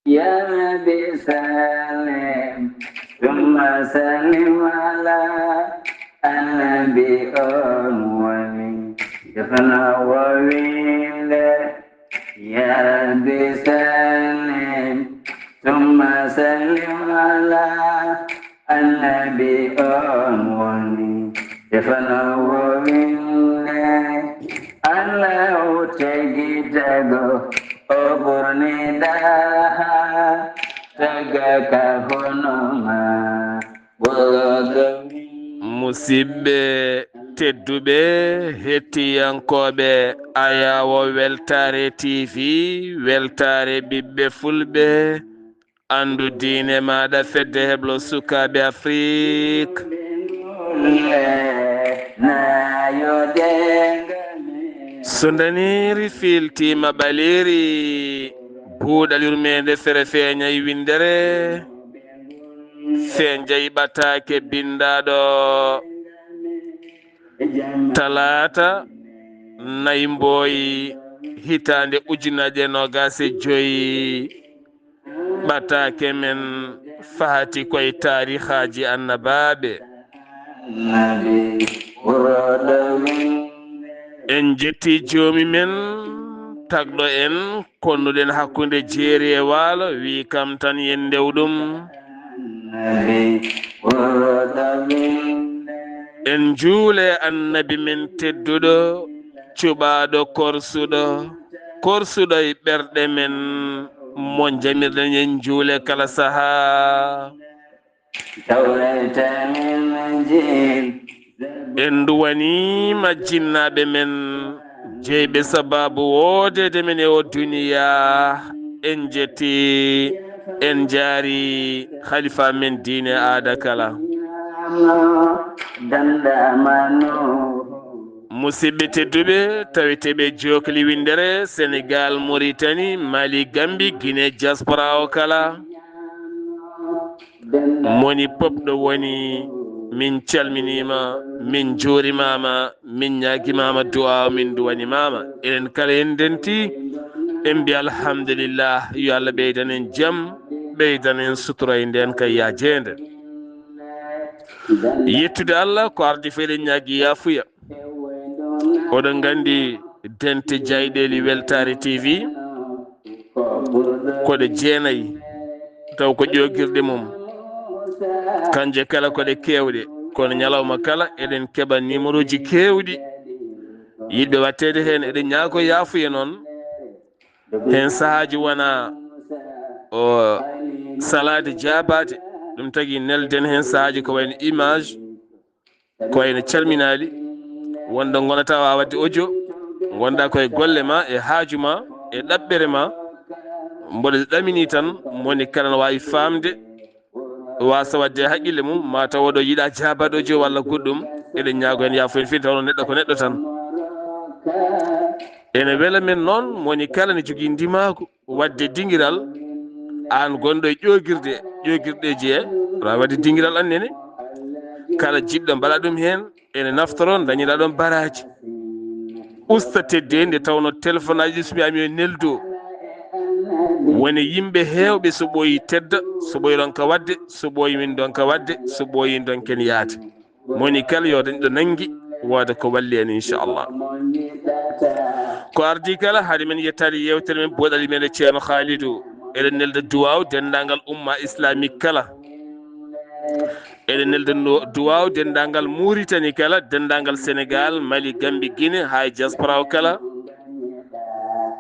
يا نبي سلم ثم سلم على النبي أمومي دفنا وويله يا ربي سلم ثم سلم على النبي أمومي دفنا وويله الله تجدغو oburni daha taga kahonoma bologami musidɓe tedduɓe hettiyankoɓe ayawo weltare tv weltare ɓiɓɓe fulɓe andu diine maɗa fedde heblo sukaɓe afrique so daniri filtima ɓaleri buuɗal yurmede fere feeñayi windere fe jayɓatake bindaɗo talata nayimboyi hitande ujunnaje nogase joyi ɓatake men fahati koye tarihaji annabaɓe en jetti jomi men tagɗo en konnuɗen hakkude jeeri e waalo wi kam tan yen ndewɗum en juule annabi men tedduɗo cuɓaɗo korsuɗo e ɓerɗe men mo jamirɗen en juule kala saaha en duwanima jinnaɓe men jeyɓe sababu wodede men e o duniya en jetti en jaari khalifa men diine aada kala musidɓe tedduɓe taweteɓe jokli windere sénégal mauritanie mali gambi guiné diaspora o kala moni popɗo woni min calminima min juurimama min ñaguimama duwa min duwanimama enen kala en denti en mbi alhamdulillah yo allah ɓeydan en jaam ɓeydan en sutura e nden kay ya jeende yettude allah ko ardi fo eɗen ñagui yafuya oɗon gandi dente jayɗeli weltare tv koɗe jeenayi taw ko ƴogirɗe mum kanje kala koɗe kewɗe kono ñalawma kala eɗen keeɓa numéro ji kewɗi yiɗɓe wattede hen eɗen ñaago yaafuya noon hen sahaji wona o salade jabade ɗum tagui nelden hen sahaji ko wayno image ko wayno calminali wonɗo gonata wawa wadde audio gonda koye golle ma e haaju ma e ɗaɓɓere ma mboɗo ɗamini tan moni kala ne wawi famde wasa wadde haqqille mum ma taw oɗo yiiɗa jabade audio walla goɗɗum eɗen ñaago hen yaafo en fi tawno neɗɗo ko neɗɗo tan ene weela men noon moni kala ne jogui ndimaku wadde dinguiral an gonɗo e ƴogirɗeji he aɗa wadde dinguiral annene kala jiɗɗo mbaɗa ɗum hen ene naftoron dañiɗa ɗon baraji usta tedde nde tawno téléphone aji so mbiyami yo neldo woni yimɓe hewɓe so ɓooyi tedda so ɓooyi ɗon ka wadde so ɓooyi min ɗon ka wadde so ɓooyi ɗon ken yaade moni kala yo dañi ɗo nanggui wooda ko walli en inchallah ko ardi kala haade men yettade yewtere men boɗali men e ceerno Khalidou eɗen nelda duwaw dendagal umma islamique kala eɗen nelda duwaw dendagal Mauritanie kala dendagal Sénégal Mali Gambi Guinée hay diaspora o kala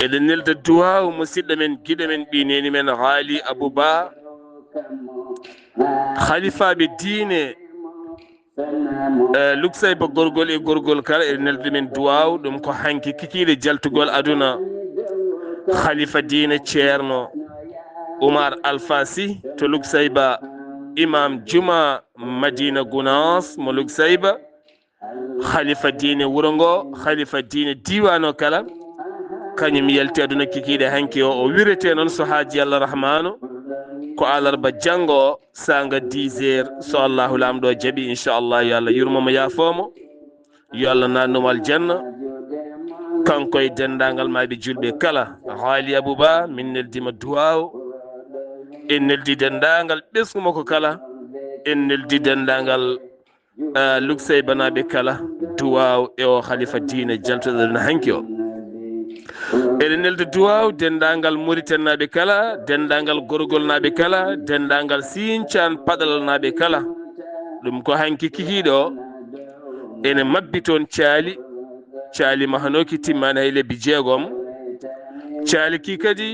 eɗen nelda duwaw musidɗo men guiɗo men ɓineni men Haali Abouba khalifaɓe diine luksayba gorgol e gorgol kala eɗen nelda men duwaw ɗum ko hanki kikiɗe jaltugol aduna khalifa diine ceerno Oumar Alpha Sy to luksayba imam juma Madina Gounass mo luksayba khalifa diine wuuro ngo khalifa diine diwano kala kañum yalti aduna kikiɗe hanki o wirete noon so haaji Allah rahmanu ko alarba janggo sanga 10 heures so allahu lamɗo jaaɓi inchallah yo Allah yurmomo yaafomo yo Allah nannumo aljanna kanko e dendagal maɓe julɓe kala Haali Abouba min neldima duwaw en neldi dendagal ɓesgumo ko kala en neldi dendagal luksey banaɓe kala duwaw e o khalifa diine jaltoɗen hanki o eɗen nelda duwaw dendagal mauritannaɓe kala dendagal gorgol naɓe kala dendagal sincan paɗal naɓe kala ɗum ko hanki kikiɗo ene mabbi toon caali mahanoki timmani hay lebbi 6 caali ki kadi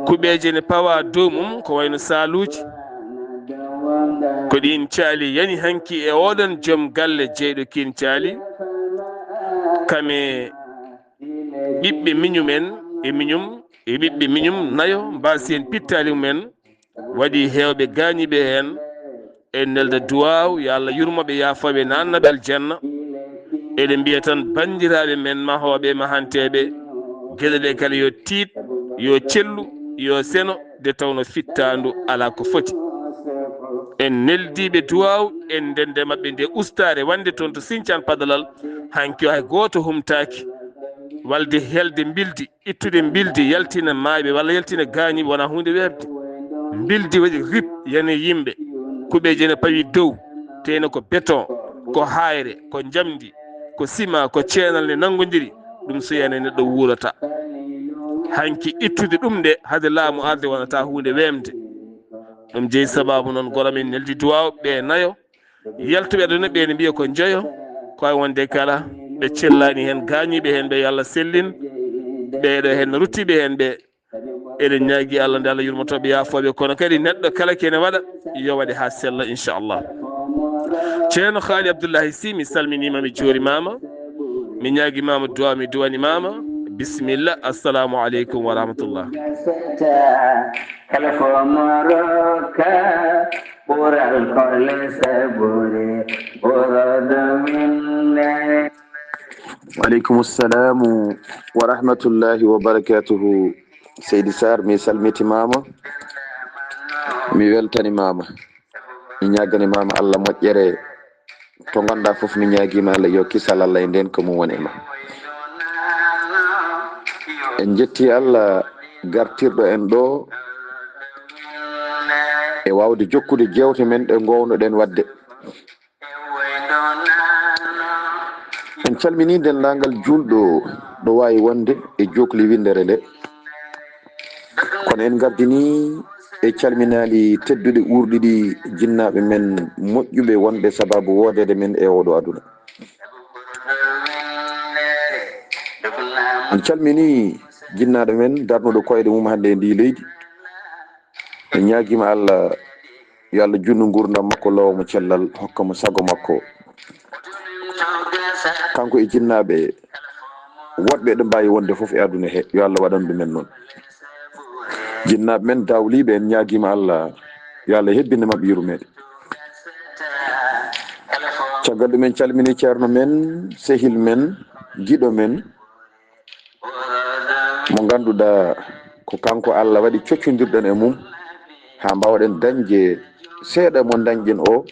kuɓeje ne pawa dow mum ko wayno saluji ko ɗin caali yani hanki e oɗon joom galle jeyɗo kin caali kame ɓiɓɓe miñumen e miñum e ɓiɓɓe miñum nayo mbasi hen pittali mumen waɗi hewɓe gañiɓe hen en nelda duwaw yo Allah yurmoɓe yafaɓe nannaɓe aljanna eɗen mbiya tan bandiraɓe men mahoɓe mahanteɓe gueɗe ɗe kala yo tiit yo cellu yo seno de tawno fittandu ala ko foti en neldiɓe duwaw en ndende mabɓe nde ustare wande toon to Sinthiane Padalal hanki hay goto humtaki walde helde bildi ittude bildi yaltina maaɓe walla yaltina gañiɓe wona hunde webde bildi waɗi rip yana yimɓe kuɓeje ne pawi dow teno ko béton ko hayre ko jamdi ko ciment ko ceenal ne nangodiri ɗum so yani neɗɗo wurata hanki ittude ɗum nde hade laamu arde wonata hunde wemde ɗum jeeyi sababu noon goramin neldi duwaw ɓe nayo yaltuɓe aduna ɓe ne mbiya ko jeeyo koye wonde kala ɓe cellani hen gañiɓe hen ɓe yo Allah sellin ɓeɗo hen ruttiɓe hen ɓe eɗen ñaagui Allah nde Allah yurmotoɓe yafoɓe kono kadi neɗɗo kala kene waɗa yo waɗe ha sella inchallah ceerno Haali Abdoullahi Sy mi salminima mi juurimama mi ñaaguimama duwa mi duwanimama bisimilla assalamu aleykum wa rahmatullah وعليكم السلام ورحمة الله وبركاته سيدي سار مي سلمتي ماما مي weltani mama mi ñagani mama Allah moƴƴere to gonɗa foof mi ñaguima Allah yo kisal Allah e nden ko mum woni ma en jetti Allah gartirɗo en ɗo e wawde jokkude jewte men ɗe gownoɗen wadde en calmini dendagal julɗo ɗo wawi wonde e jokli windere nde kono en gardini e calminali tedduɗe ɓurɗiɗi jinnaɓe men moƴƴuɓe wonɓe sababu wodede men e oɗo aduna en calmini jinnaɗo men darnuɗo koyɗe mum hande e ndi leydi en ñaguima Allah yo Allah junnu gurdam makko lowamo cellal hokkamo sago makko kanko e jinnaɓe woɗɓe ɗo mbawi wonde foof e aduna he yo Allah waɗan ɗumen noon jinnaɓe men dawliɓe en ñaguima Allah yo Allah hebbinde mabɓe yurmede caggal ɗum en calmini ceerno men sehil men giɗo men mo ganduɗa ko kanko Allah waɗi coccodirɗen e mum ha mbawɗen dañde seeɗa mo dañƴen o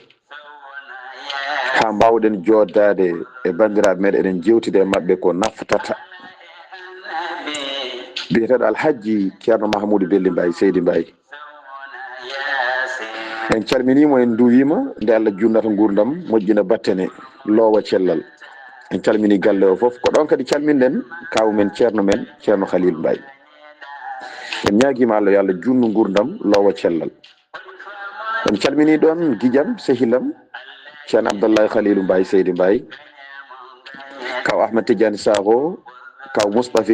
ha mbawɗen joddade e bandiraɓe meɗen eɗen jewtide e mabɓe ko naftata biyeteɗo alhaji ceerno Mahamoudou Belli Mbaye Seydi Mbaye en calminimo en duwima nde Allah junnata gurdam moƴƴina battene loowa cellal en calmini galle o foof ko ɗon kadi calminɗen kawu men ceerno Khalil Mbaye en ñaguima Allah yo Allah junnu gurdam loowa cellal en calmini ɗon guiƴam sehilam ceerno Abdoullahi Khalilou Mbaye Seydi Mbaye kaw Ahmad Tidiane Sakho kaw Moustapha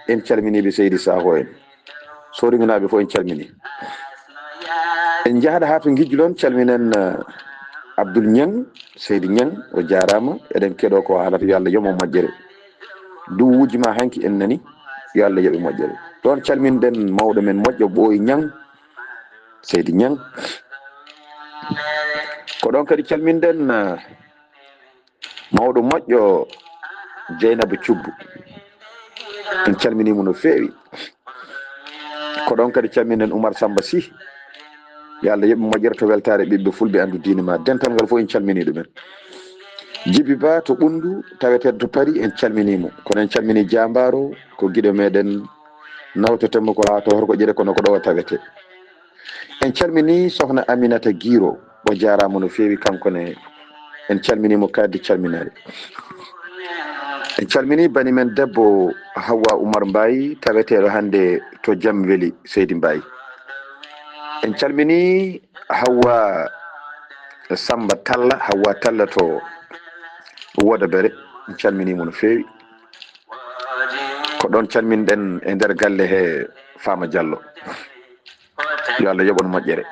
en calminiɓe Seydi Sakho en soringuinaɓe fof en calmini en jahɗa ha to guijlon calminen Abdoul Niang Seydi Niang o jarama eɗen keeɗo ko haalata yo Allah yomo moƴƴere duwuji ma hanki en nani yo Allah yooɓe moƴƴere ɗon calminɗen mawɗo men moƴƴo ɓooyi Niang Seydi Niang ko ɗon kadi calminɗen mawɗo moƴƴo Dieynaba Thioub en calminimo no feewi ko ɗon kadi calminɗen Oumar Samba Sy yo Allah yoɓe moƴƴere to weltare ɓiɓɓe fulɓe andu diine ma dental ngal fof en calmini ɗumen Djiby Ba to Ɓundu tawete to Paris en calminimo kono en calmini Diambaro ko guiɗo meɗen nawtetemo ko ha to horko ƴeɗe kono ko ɗo tawete en calmini sohna Aminata Guiro o jarama no fewi kankone en calminimo kaddi calminare. en calmini bani men debbo Hawa Oumar Mbaye taweteɗo hande to Jaam Weeli Seydi Mbaye. en calmini Hawa Samba Talla Hawa Talla to Woda Bere en calminimo no fewi. ko ɗon calminɗen e nder galle he Fama Diallo, yo Allah yoɓon moƴƴere.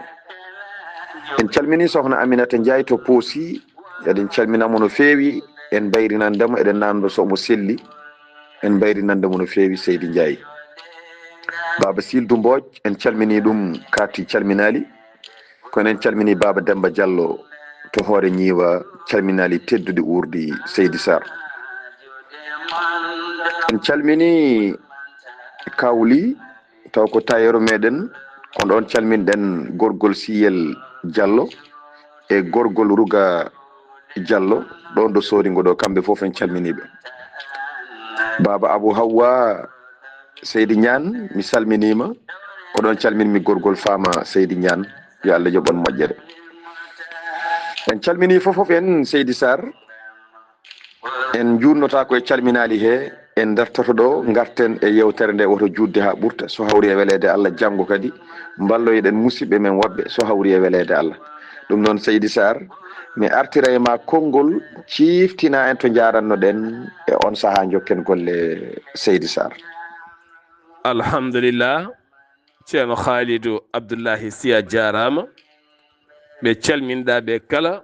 en calmini sohna Aminata Ndiaye to Poosi, eɗen calminamo no fewi, en bayrinandemo eɗen nanndo somo selli, en bayrinandemo no fewi Seydi Ndiaye. Baba Sildu Mbodj en calmini ɗum kati calminali, kono en calmini Baba Demba Diallo to Hoore Ñiiwa, calminali teddude urdi Seydi Sarr. en calmini Kawli taw ko tayero meɗen, ko ɗon calminɗen gorgol Siyel Diallo e gorgol Ruga Diallo ɗon ɗo Soringo ɗo, kamɓe fof en calminiɓe. Baba Abou Hawa Seydi Ñaan mi salminima, ko ɗon calminmi gorgol Fama Seydi Ñaan, yo Allah yoɓon moƴƴere. en calmini fofof en Seydi Sarr, en jurnota koye calminali he, en dartoto ɗo garten e yewtere nde woto judde ha ɓurta, so hawri e welede Allah janggo kadi balloyɗen musidɓe men woɓɓe so hawri e welede Allah. ɗum noon Seydi Sarr, mi artira e ma konngol ciftina en to jaranno ɗen e on saaha jokken golle Seydi Sarr. alhamdulillah, ceerno Khalidou Abdoullahi Sy a jarama. ɓe calminɗaɓe kala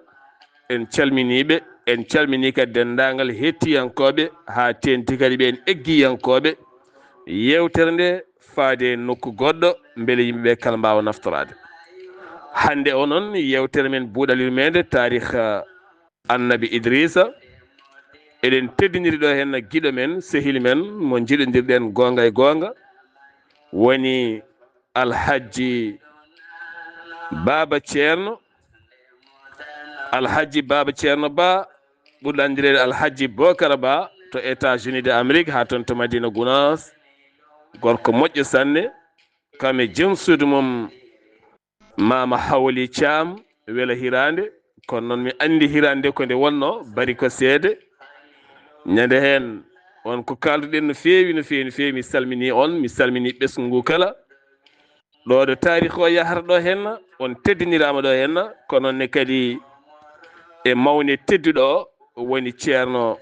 en calminiɓe, en calmini kadi dendagal hettiyankoɓe ha tenti kadi ɓe en eggiyankoɓe yewtere nde faade nokku goɗɗo beele yimɓeɓe kala mbawa naftorade. hande o noon yewtere men buuɗal yurmede tarikh annabi Idrissa, eɗen teddiniri ɗo hen guiɗo men sehil men mo jiɗodirɗen gonga e gonga, woni alhaji Baba Ceerno, alhaji Baba Ceerno Ba, ɓurɗo andirede alhaji Bocara Ba to États-Unis de Amérique ha toon to Madina Gounass, gorko moƴƴo sanne, kame joom suudu mum Mama Hawli Thiam Wela Hirande. kono noon mi andi hirande ko nde wonno bari ko seede. ñande hen on ko kalduɗen no fewi no fewi no fewi, mi salmini on, mi salmini ɓesgu ngu kala ɗo ɗo tarikh o yahata ɗo henna, on teddinirama ɗo henna, kono ne kadi e mawne tedduɗo woni ceerno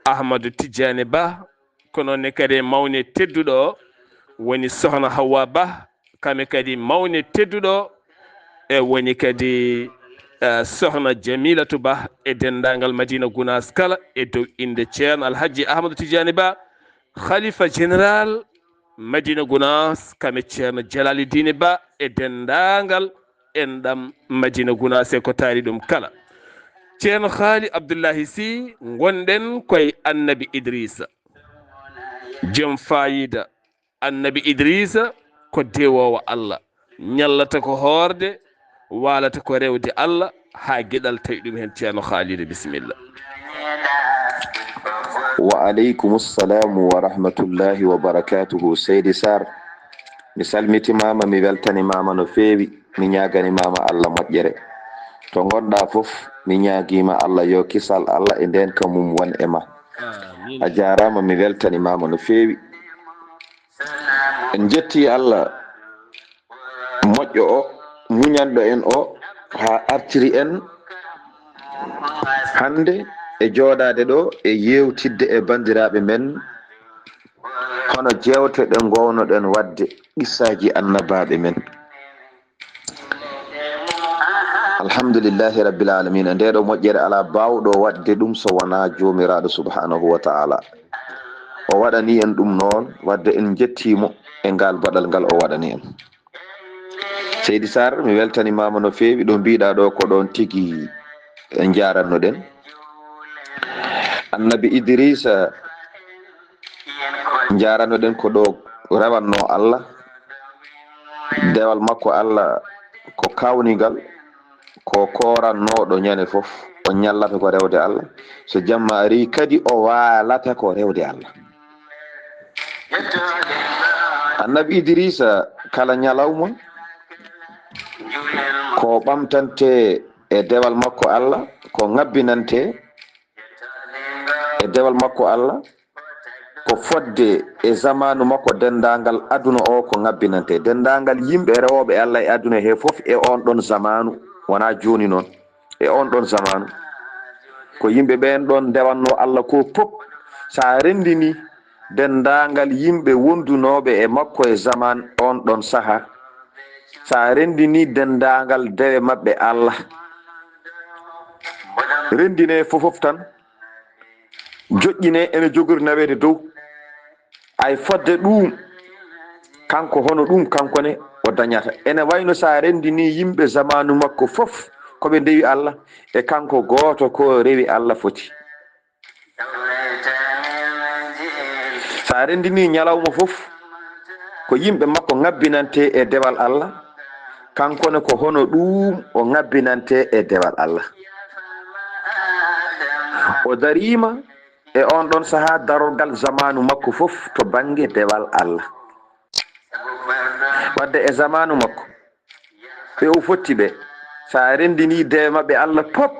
Ahmadou Tidiane Ba, kono ne kadi e mawne tedduɗo woni sohna Hawa Ba, kame kadi mawne tedduɗo e woni kadi sohna Jamilatou Ba e dendagal Madina Gounass kala, e dow inde ceerno alhaji Ahmadou Tidiane Ba, khalifa général Madina Gounass, kame ceerno Djalalidine Ba e dendagal enɗam Madina Gounass e ko taari ɗum kala. ceerno Haali Abdoullahi Sy, gonɗen koye annabi Idrissa, joom fayida. annabi Idrissa ko dewowo Allah, ñallata ko hoorde, walata ko rewde Allah ha gueɗal tawi ɗum hen. ceerno Khalida, bisimilla. wa aleykum ssalamu wa rahmatullahi wa barakatuhu. Seydi Sarr, mi salmitimama, mi weltanimama no fewi, mi ñaganimama Allah moƴƴere. to gonɗa foof mi ñaguima Allah yo kisal Allah e nden ka mum won e ma. a jarama, mi weltanimama no fewi. en jetti Allah moƴƴo o, muñanɗo en o, ha artiri en hande e jooɗade ɗo e yewtidde e bandiraɓe men, hono jewteɗe gownoɗen wadde qissaji annabaɓe men. alhamdulillahi rabbil alamina. nde ɗo moƴƴere ala bawɗo wadde ɗum so wona jomiraɗo subhanahu wa ta'ala. o waɗani en ɗum noon, wadde en jettimo e ngal baɗal ngal o waɗani en. Seydi Sarr, mi weltanimama no fewi. ɗo mbiɗa ɗo ko ɗon tigui en jaranno ɗen. annabi Idrissa jaranno ɗen ko ɗo rewanno Allah, dewal makko Allah ko kawnigal, ko korannoɗo ñande foof, o ñallata ko rewde Allah. so jamma ari kadi o walata ko rewde Allah. annabi Idrissa kala ñalawma ko ɓamtante e dewal makko Allah, ko ŋabbinante e dewal makko Allah, ko fodde e zamanu makko dendagal aduna o ko ŋabbinante dendagal yimɓe rewoɓe Allah e aduna he fof e on ɗon zamanu, wona joni noon, e on ɗon zamanu ko yimɓe ɓen ɗon ndewanno Allah ko pop. sa rendini dendagal yimɓe wondunoɓe e makko e zaman on ɗon saaha, sa rendini dendagal dewe mabɓe Allah, rendine fofof tan joƴƴine ene jogori nawede dow ay fodde ɗum kanko hono ɗum kankone o dañata. Ene wayno sa rendini yimɓe zamanu makko fof koɓe ndewi Allah e kanko goto ko rewi Allah foti. sa rendini ñalawma fof ko yimɓe makko ŋabbinante e dewal Allah, kankone ko hono ɗum o ŋabbinante e dewal Allah. O darima e on ɗon saaha darorgal zamanu makko fof to banggue dewal Allah. wadde e zamanu makko ɓe o fotti ɓe, sa rendini dewe mabɓe Allah pop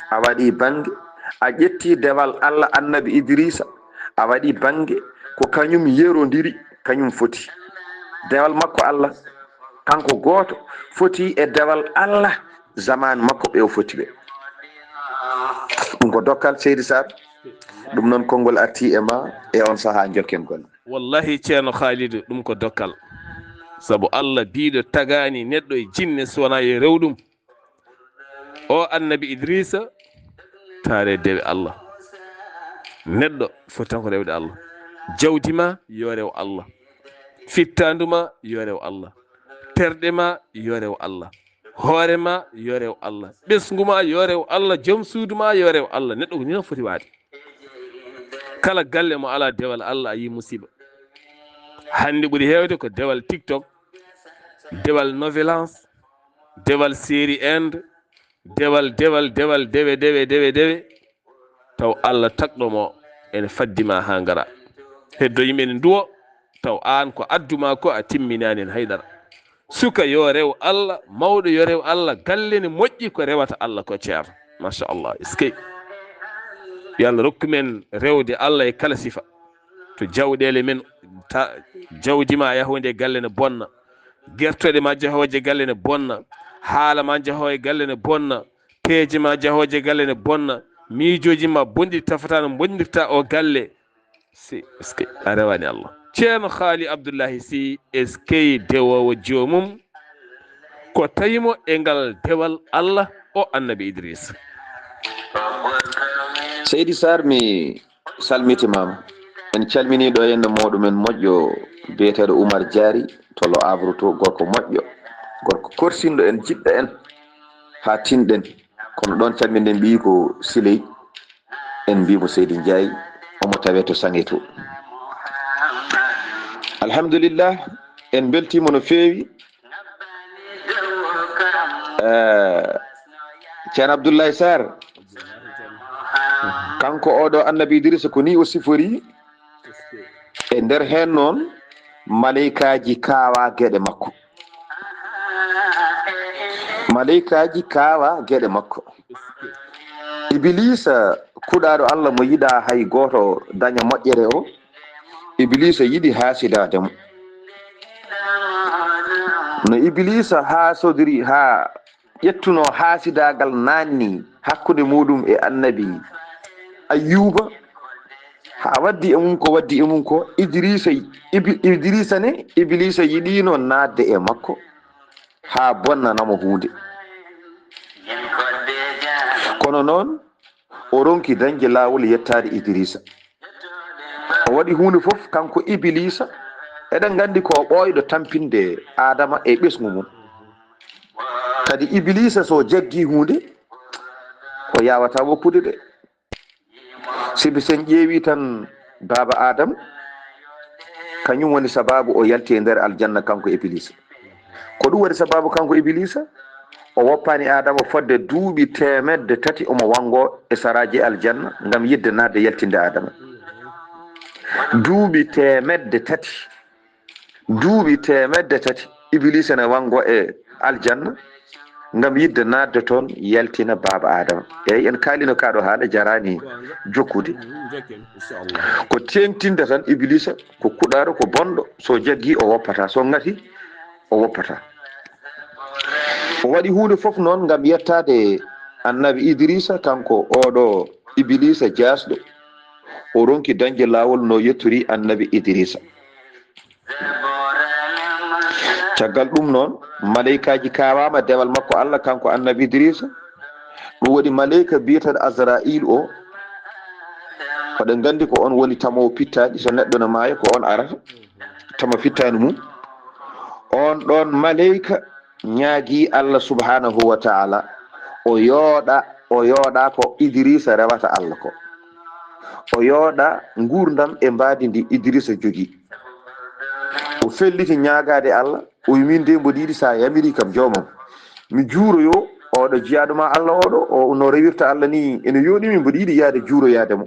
a waɗi banggue, a ƴetti dewal Allah annabi Idrissa a waɗi banggue ko kañum yerodiri kañum foti. dewal makko Allah kanko goto foti e dewal Allah zamanu makko ɓe o foti ɓe. ɗum ko dokkal Seydi Sar, ɗum noon konngol arti e ma e on saaha jokken golle. wallahi ceerno Khalidou ɗum ko dokkal, sabu Allah biɗo tagani neɗɗo e jinne sowona e rewɗum. o annabi Idrissa taare dewe Allah, neɗɗo foti tan ko rewde Allah. jawdi ma yo rew Allah, fittanduma yo rew Allah, terɗe ma yo rew Allah, hoore ma yo rew Allah, ɓesgu ma yo rew Allah, joom suudu ma yo rew Allah. neɗɗo ko ni tan foti waade. kala galle mo ala dewal Allah a yi musiba. hande ɓuuri hewde ko dewal TikTok, dewal novelance, dewal série inde, dewal dewe taw Allah takɗomo ene faddima ha ngara heddo yimɓe ne duwo taw an ko adduma ko a timminani en haydara. suka yo rew Allah, mawɗo yo rew Allah, galle ne moƴƴi ko rewata Allah ko ceerno. machallah iskey yo Allah rokku men rewde Allah e kala sifa. to jawɗele men jawdi ma yahode galle ne bonna, gertoɗe ma jahoje galle ne bonna, haala ma jahoje galle ne bonna, peeje ma jahoje galle ne bonna, miijoji ma bonɗi tafata no bondirta o galle. si eske a rewani Allah. ceerno Haali Abdoullahi Sy eskey dewowo jomum ko tawimo e ngal dewal Allah o annabi Idrissa. Seydi Sar mi salmitimama, en calmini ɗo henno moɗumen moƴƴo biyeteɗo Oumar Diary to Lo Havre to, gorko moƴƴo, gorko korsinɗo en jiɗɗo en ha tinɗen. kono ɗon calminen mbi ko Siley, en mbimo Seydi Ndiaye omo tawe to Sange to. alhamdulillah en beltimo no feewi. ceerno Abdoulaye Sar kanko oɗo annabi Idrissa ko ni o sifori e nder hen noon maleykaji kaawa gueɗe makko, maleykaji kaawa gueɗe makko. Iblisa kuɗaɗo Allah mo yiɗa hay goto daña moƴƴere o, Iblisa yiɗi haasidade mo. no Iblisa haasodiri ha ƴettuno haasidagal nanni hakkude muɗum e annabi Ayyuba, ha waddi e mum ko waddi e mum ko, Idrissa ne Iblisa yiɗino nadde e makko ha bonnanamo hunde. kono noon o ronki dañde lawol yettade Idrissa. o waɗi hunde fof kanko Iblisa, eɗen gandi ko ɓoyɗo tampinde Adama e ɓesgu mum. kadi Iblisa so jaggi hunde o yawata woppude de. sibi sen ƴeewi tan baba Adama kañum woni sababu o yalti e nder aljanna kanko Iblisa. ko ɗum waɗi sababu kanko Iblisa o woppani Adama fodde duuɓi 300 omo wango e saraji aljanna ngam yidde nadde yaltinde Adama. duuɓi 300 Iblisa ne wango e aljanna ngam yidde nadde toon yaltina baba adama eyyi en kaalino kaɗo haala jarani jokkude ko tengtinde tan iblisa ko kuɗaro ko bonɗo so jaggi o woppata so ngati o woppata o waɗi hunde foof noon ngam yettade annabi idrissa kanko oɗo iblisa jasɗo o ronki dañde lawol no yetturi annabi idrissa caggal ɗum noon maleykaji kawama dewal makko Allah kanko annabi idrissa ɗum waɗi maleyka biyetaɗo azrail o oɗen gandi ko on woni tamowo pittaɗi so neɗɗo no maaya ko on arata tama fittani mum on ɗon maleyka ñaagui Allah subhanahu wa ta'ala o yooɗa ko idrissa rewata Allah ko o yooɗa gurdam e mbadi ndi idrissa jogui o felliti ñagade Allah o wi min de mboɗo yiɗi sa yamiri kam jomam mi juuroyo oɗo jiyaɗuma Allah oɗo o no rewirta Allah ni ene yoɗimi mboɗo yiɗi yaade juuroyademo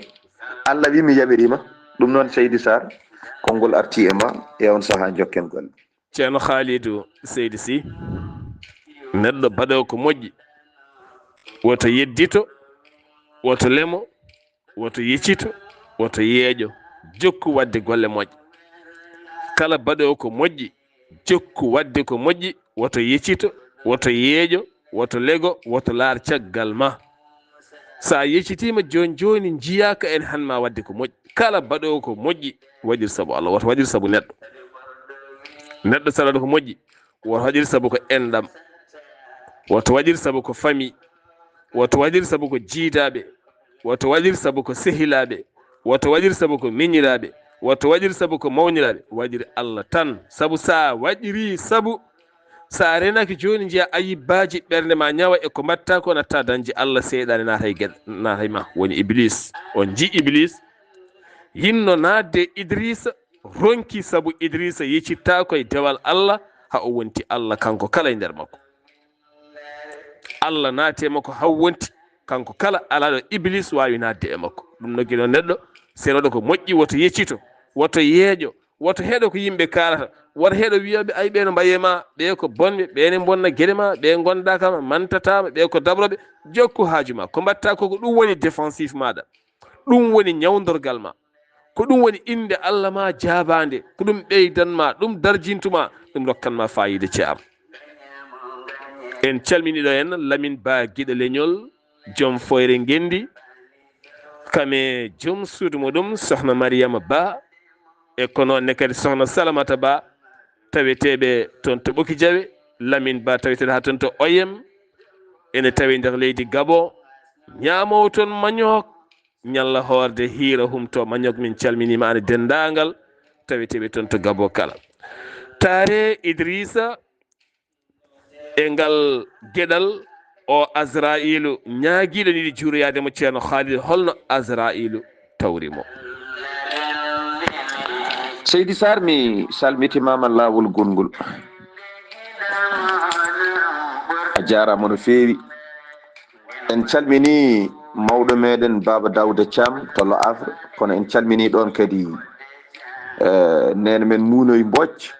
Allah wi mi yamirima ɗum noon Seydi Sarr konngol arti e ma e on saaha jokken golle ceerno Khalidou Seydi Sy neɗɗo baɗowo ko moƴƴi woto yeddito woto lemo woto yeccito woto yeeƴo jokku wadde golle moƴƴe kala baɗowo ko moƴƴi jokku wadde ko moƴƴi woto yeccito woto yeeƴo woto lego woto laar caggal ma sa yeccitima joni joni jiyaka en hanma wadde ko moƴƴi kala baɗowo ko moƴƴi waɗir saabu Allah woto waɗir saabu neɗɗo saɗaɗo ko moƴƴi woto waɗir saabu ko enɗam woto waɗir saabu ko famille woto waɗir saabu ko jiidaɓe woto waɗir saabu ko sehilaɓe woto waɗir saabu ko miñiraɓe woto waɗir saabu ko mawniraɓe waɗir Allah tan saabu sa waɗiri saabu sa renaki joni jiya ayibbaji ɓernde ma ñawa e ko mbatta ko natta dañde Allah seeɗani natay ma woni iblis on ji iblis yinno nadde idrissa ronki saabu idrissa yeccitta koye dewal Allah ha o wonti Allah kanko kala e nder makko Allah naate makko ha wonti kanko kala alaɗo iblis wawi nadde e makko ɗum nogui noon neɗɗo seenoɗo ko moƴƴi woto yeccito woto yeeƴo woto heeɗo ko yimɓe kalata woto heeɗo wiyaɓe ay ɓe no mbayema ɓe ko bonɓe ɓe ne bonna gueɗe ma ɓe gonda kam mantatama ɓe ko dabroɓe jokku haaju ma ko mbatta koko ɗum woni défensif maɗa ɗum woni ñawdorgal ma ko ɗum woni inde Allah ma jabade ko ɗum ɓeydanma ɗum darjintuma ɗum rokkanma fayida ceam en calminiɗo en Lamine Ba Guiɗo Leñol joom foyre Ngendi kame joom suudu muɗum sohna Mariama Ba e ko noonne kadi sohna Salamata Ba taweteɓe toon to Ɓoki Jawe Lamine Ba taweteɗo ha toon to Oyem ene tawi nder leydi Gabon ñamowo toon mañok ñalla horde hiira humto mañok min calminima ana dendagal taweteɓe toon to Gabon kala taare Idrissa e ngal gueɗal o Azrailu ñaaguiɗo niɗi juuroyademo ceerno Khalid holno Azrailu tawrimo Seydi Sarr mi salmitimama lawol gongol a jarama no feewi en calmini mawɗo meɗen Baba Dawda Thiam to Lo Havre kono en calmini ɗon kadi nene men Munoy Mbodj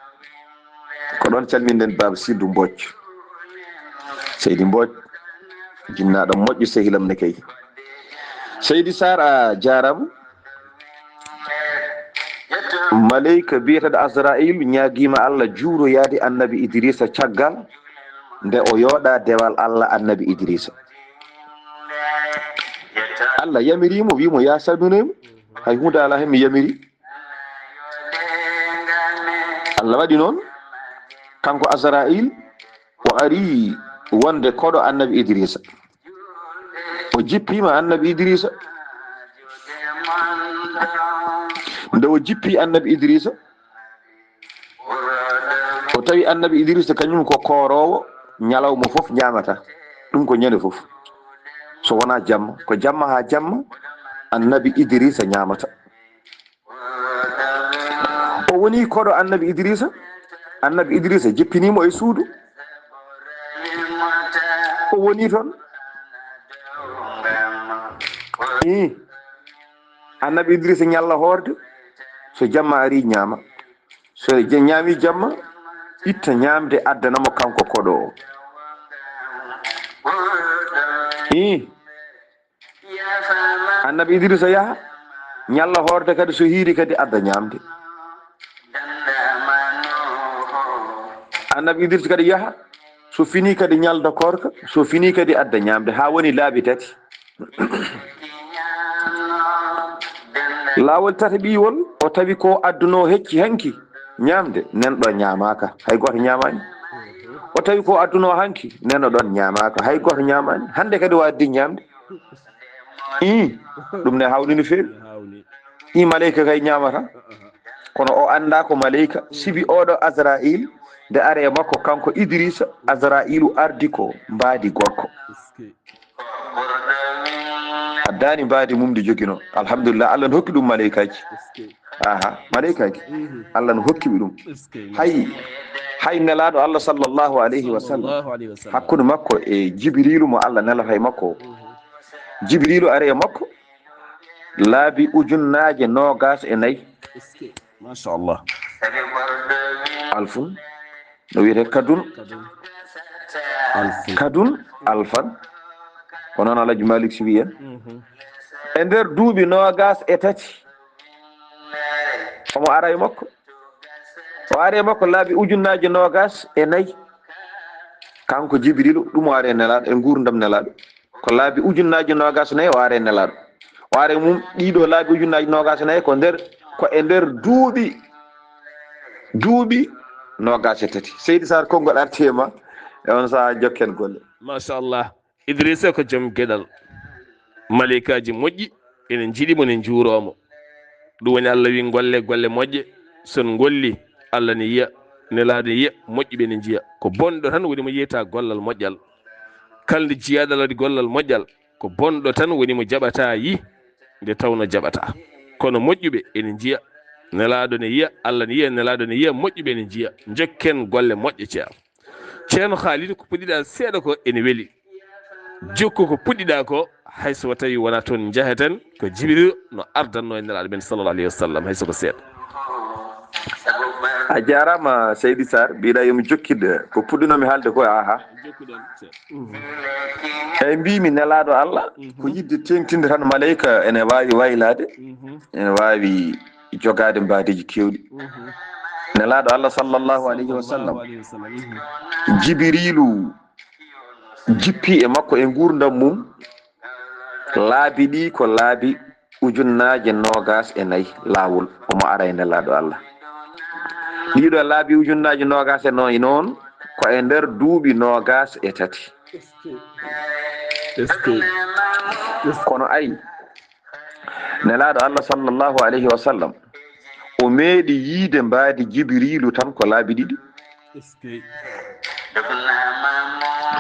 ko ɗon calminɗen Baba Sidou Mbodj Seydi Mbodj jinnaɗo moƴƴo sehilam ne kay Seydi Sarr a jarama maleyka biyeteɗo Azrail ñaguima Allah juuroyade annabi Idrissa caggal nde o yooɗa dewal Allah annabi Idrissa Allah yamirimo wimo ya salminoymo hay hunde ala hen mi yamiri Allah waɗi noon kanko Azrail o ari wonde koɗo annabi Idrissa o jippima annabi Idrissa nde o jippi annabi Idrissa o tawi annabi Idrissa kañum ko korowo ñalawma foof ñamata ɗum ko ñande foof so wona jamma ko jamma ha jamma annabi Idrissa ñamata o woni koɗo annabi Idrissa jippinimo e suudu o woni toon annabi Idrissa ñalla horde so jamma ari ñama so ñaami jamma itta ñamde addanamo kanko koɗo o i annabi idrissa yaha ñalla horde kadi so hiiri kadi adda ñamde annabi idrissa kadi yaha so fini kadi ñalda korka so fini kadi adda ñamde ha woni laabi tati laawol tati ɓiwol o tawi ko adduno hecci hanki ñamde nenɗo ñamaka hay goto ñamani o tawi ko adduno hanki neno ɗon ñamaka hay goto ñamani hande kadi o addi ñamde i ɗum ne hawni no feewi i maleyka kay ñamata kono o anda ko maleyka sibi oɗo Azraïl nde are makko kanko Idrissa Azraïlu ardi ko mbaadi gorko addani mbaadi mumde jogino alhamdulillah Allah ne hokki ɗum maleykaji aha maleykaji Allah ne hokkiɓe ɗum hay nelaɗo Allah sallllahu alayhi wa sallam hakkude makko e Jibrilu mo Allah nelata e makko Jibrilu are e makko laabi ujunnaje 24 machallah alfun no wiyete kadun alfan ko noon Alaji Malik Sy wiyen e nder duuɓi 23 omo ara e makko o ari e makko laabi ujunnaje 24 kanko Jibrilu ɗum o ari e nelaɗo e gurdam nelaɗo ko laabi ujunnaje 24 o ari e nelaɗo o ari mum ɗiɗo laabi ujunnaje 24 ko e nder duuɓi 23 Seydi Sar konngol artema e on saha jokken golle machallah Idrissa ko joom gueɗal maleykaji moƴƴi enen jiiɗimo ne juuromo ɗum woni Allah wi golle moƴƴe son golli Allah ne yiya nelaɗo yiya moƴƴuɓe ne jiiya ko bonɗo tan woni mo yiyata gollal moƴƴal kalde jiyaɗal waɗi gollal moƴƴal ko bonɗo tan woni mo jaɓata yi nde tawno jaɓata kono moƴƴuɓe ene jiiya nelaɗo ne yiya Allah ne yiya nelaɗo ne yiya moƴƴuɓe ne jiiya jokken golle moƴƴe ceerno Khalid ko puɗɗiɗa seeɗa ko ene weeli jokku ko puɗɗiɗa ko hayso tawi wona toon jaheten ko Jibril no ardanno e nelaɗo men sallallah alayhi wa sallam hayso ko seeɗa a jarama Seydi Sar mbiɗa yomi jokkide ko puɗɗinomi haalde ko aha eyyi mbimi nelaɗo Allah ko yidde tengtinde tan maleyka ene wawi waylade ene wawi jogade mbadeji kewɗi nelaɗo Allah sallllahu alayhi wa sallam Jibrilu jippi e makko e gurdam mum laabi ɗi ko laabi ujunnaje 24 lawol omo ara e nelaɗo Allah ɗiɗo laabi ujunnaje 24 noon ko e nder duuɓi 23 kono ayi nelaɗo Allah sallllahu alayhi wa sallam o meeɗi yiide mbaadi Jibrilu tan ko laabi ɗiɗi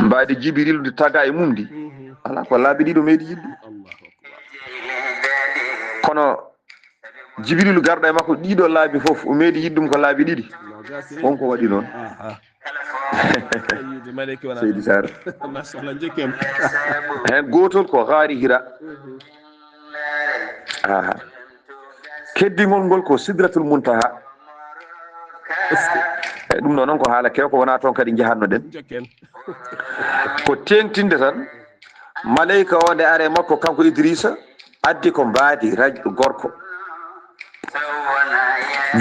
mbaadi Jibrilu ndi taga e mum ndi ala ko laabi ɗiɗi o meeɗi yiide kono Jibrilu garɗo e makko ɗiɗo laabi fof o meeɗi yiddum ko laabi ɗiɗi wonko waɗi noon Seydi Sar hen gotol ko haari Hira keddigol ngol ko Sidratul Muntaha e ɗum ɗo noon ko haala kew ko wona toon kadi jahanno ɗen ko tengtinde tan maleyka o nde are makko kanko Idrissa addi ko mbaadi radio gorko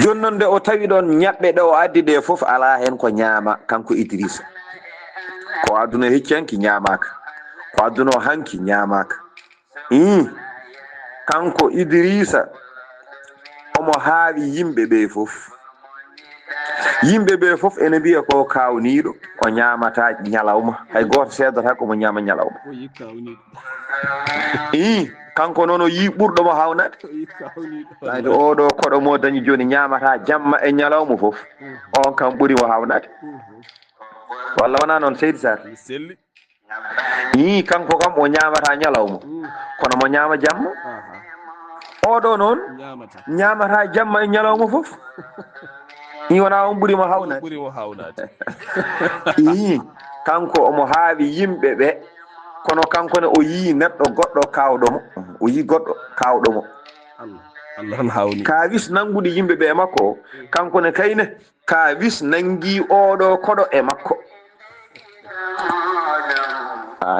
jonnon nde o tawi ɗon ñaɓɓe ɗe o addi ɗe fof ala hen ko ñaama kanko Idrissa ko adduno hecci hanki ñamaka ko adduno hanki ñamaka kanko Idrissa omo haawi yimɓe ɓe fof ene mbiya ko kawniɗo o ñamata ñalawma hay goto seedata komo ñama ñalawma kanko noon o yi ɓurɗo mo hawnade ade oɗo koɗo mo dañi joni ñamata jamma e ñalawma fof on kam ɓuuri mo hawnade walla wona noon Seydi Sar kanko kam o ñamata ñalawma kono mo ñama jamma oɗo noon ñamata jamma e ñalawma fof wona on ɓuuri mo hawnade kanko omo haawi yimɓe ɓe kono kanko ne o yi neɗɗo goɗɗo kawɗomo Allah tan hawni ka wis nangude yimɓe ɓe e makko kanko ne kayne ka wis nangi oɗo koɗo e makko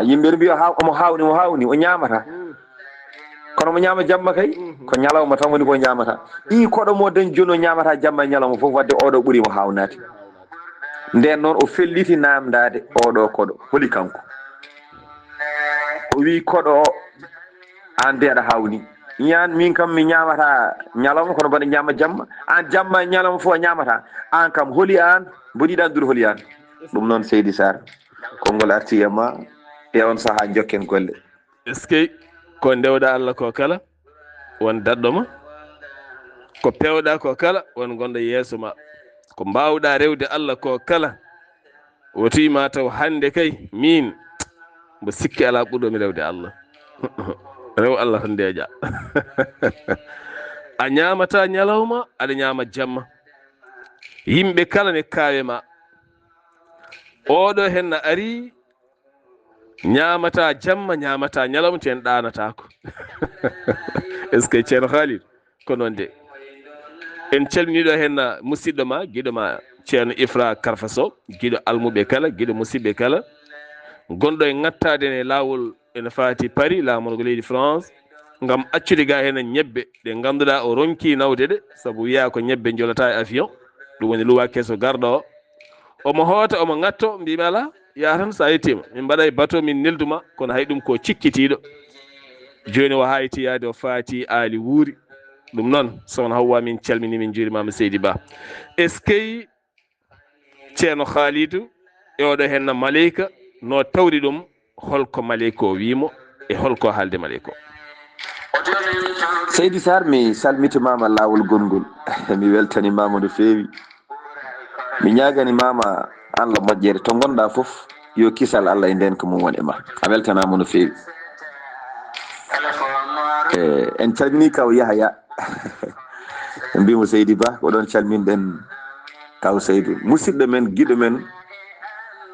yimɓe ne mbiya omo hawni o ñamata kono mo ñama jamma kay ko ñalawma tan woni ko ñamata koɗo mo dañ joni o ñamata jamma e ñalawma foof wadde oɗo ɓuurimo hawnade nden noon o felliti namdade oɗo koɗo holi kanko o wi koɗo o an de aɗa hawni yan min kam mi ñamata ñalawma kono mbaɗa ñama jamma an jamma e ñalawma fof a ñamata an kam holi an mboɗiɗa andude holi an ɗum noon Seydi Sarr konngol arti e ma e on saaha jokken golle est ce que ko ndewɗa Allah ko kala won daɗɗoma ko pewɗa ko kala won gonɗo yeeso ma ko mbawɗa rewde Allah ko kala wotima taw hande kay min mbo sikki ala ɓurɗomi rewde Allah rew Allah tan ndeeƴa a ñamata ñalawma aɗa ñama jamma yimɓe kala ne kawema oɗo henna ari ñamata jamma ñamata ñalawma ten ɗanatako est ce que ceerno Khalid ko noon de en calminiɗo henna musidɗo ma guiɗo ma ceerno Ifra Karfa Sow guiɗo almuɓe kala guiɗo musidɓe kala gonɗo e ŋattade ne lawol ene fati Paris laamogo leydi France gam accude ga hen ñebbe ɗe ganduɗa o ronki nawde ɗe saabu wiya ko ñebbe jolata e avion ɗum woni luwa kesso garɗo o omo hoota omo gatto mbimi ala ya tan sa yettima min mbaɗa e bateau min nelduma kono hay ɗum ko cikkitiɗo joni o hayti yaade o faati aali wuuri ɗum noon sokhna Hawwa min calmini min juurimama Seydi Ba est ce que ceerno Khalidou e oɗo henna maleyka no tawri ɗum holko maleyka o wimo e holko haalde maleyka o Seydi Sarr mi salmitimama lawol gongol mi weltanimama no fewi mi ñaganimama Allah moƴƴere to gonɗa foof yo kisal Allah e nden ko mum woni e ma a weltanama no fewi en calmini kaw Yahaya mbimo Seydi Ba ko ɗon calminɗen kaw Seydou musidɗo men guiɗo men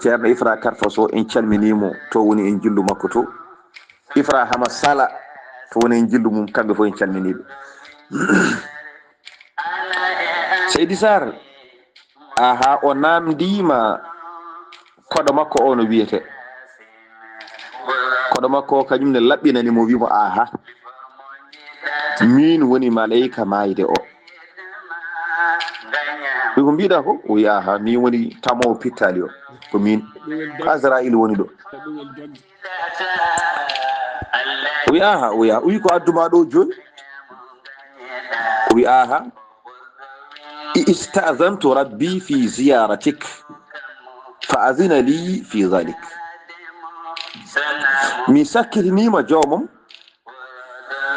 ceerno Ifra Karfa Sow en calminimo to woni en jillu makko to Ifra Hama Sala to woni en jillu mum kamɓe fof en calminiɓe Seydi Sarr aha o namdima koɗo makko o no wiyete koɗo makko kañum ne laɓɓinanimo wimo aha min woni maleyka mayde o ko mbiɗa ko o wi aha min woni tamowo pittali o ko min ko Azraïl woni ɗo o wi aha o wi ko adduma ɗo joni o wi aha istazantu rabbi fi ziyaratik fa azina li fi dhalik mi sakkitinima jomam